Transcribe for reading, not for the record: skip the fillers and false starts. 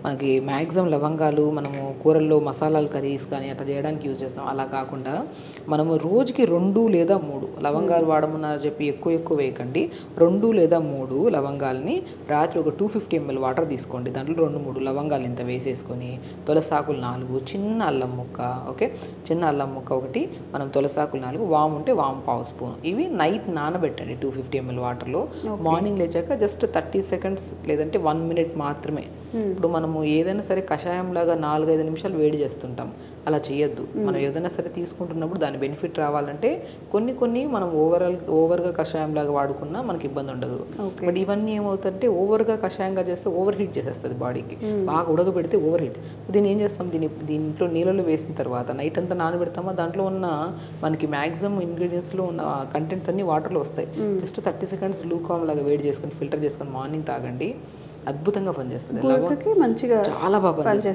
మనకి మ్యాక్సిమం లవంగాలు మనము కూరల్లో మసాలాలు కర్రీస్ కానీ అట్లా చేయడానికి యూజ్ చేస్తాం. అలా కాకుండా మనము రోజుకి 2 లేదా 3 లవంగాలు వాడమన్నారు చెప్పి ఎక్కువ వేయకండి. 2 లేదా 3 లవంగాల్ని రాత్రి ఒక 250 ml వాటర్ తీసుకోండి. దాంట్లో 2, 3 లవంగాలు ఇంత వేసేసుకొని, తులసాకులు 4, చిన్న అల్లం ముక్క, ఓకే, చిన్న అల్లం ముక్క ఒకటి, మనం తులసాకులు 4, వాము ఉంటే వాము పావు స్పూన్, ఇవి నైట్ నానబెట్టండి 250 ml వాటర్లో. మార్నింగ్ లేచాక జస్ట్ 30 seconds లేదంటే 1 minute మాత్రమే. ఇప్పుడు మనము ఏదైనా సరే కషాయం లాగా 4-5 నిమిషాలు వేడి చేస్తుంటాం, అలా చేయొద్దు. మనం ఏదైనా సరే తీసుకుంటున్నప్పుడు దాని బెనిఫిట్ రావాలంటే కొన్ని మనం ఓవర్గా కషాయం లాగా వాడుకున్నా మనకి ఇబ్బంది ఉండదు. బట్ ఇవన్నీ ఏమవుతుందంటే ఓవర్గా కషాయంగా చేస్తే ఓవర్ హీట్ చేసేస్తుంది బాడీకి, బాగా ఉడకబెడితే ఓవర్ హీట్. దీన్ని ఏం చేస్తాం, దీంట్లో నీళ్ళలో వేసిన తర్వాత నైట్ అంతా నానబెడతామా, దాంట్లో ఉన్న మనకి మ్యాక్సిమం ఇంగ్రీడియంట్స్లో ఉన్న కంటెంట్స్ అన్ని వాటర్లో వస్తాయి. జస్ట్ 30 seconds లూకామ్ లాగా వేడి చేసుకొని ఫిల్టర్ చేసుకొని మార్నింగ్ తాగండి, అద్భుతంగా పనిచేస్తుంది. మంచిగా చాలా బాగా పనిచేస్తుంది.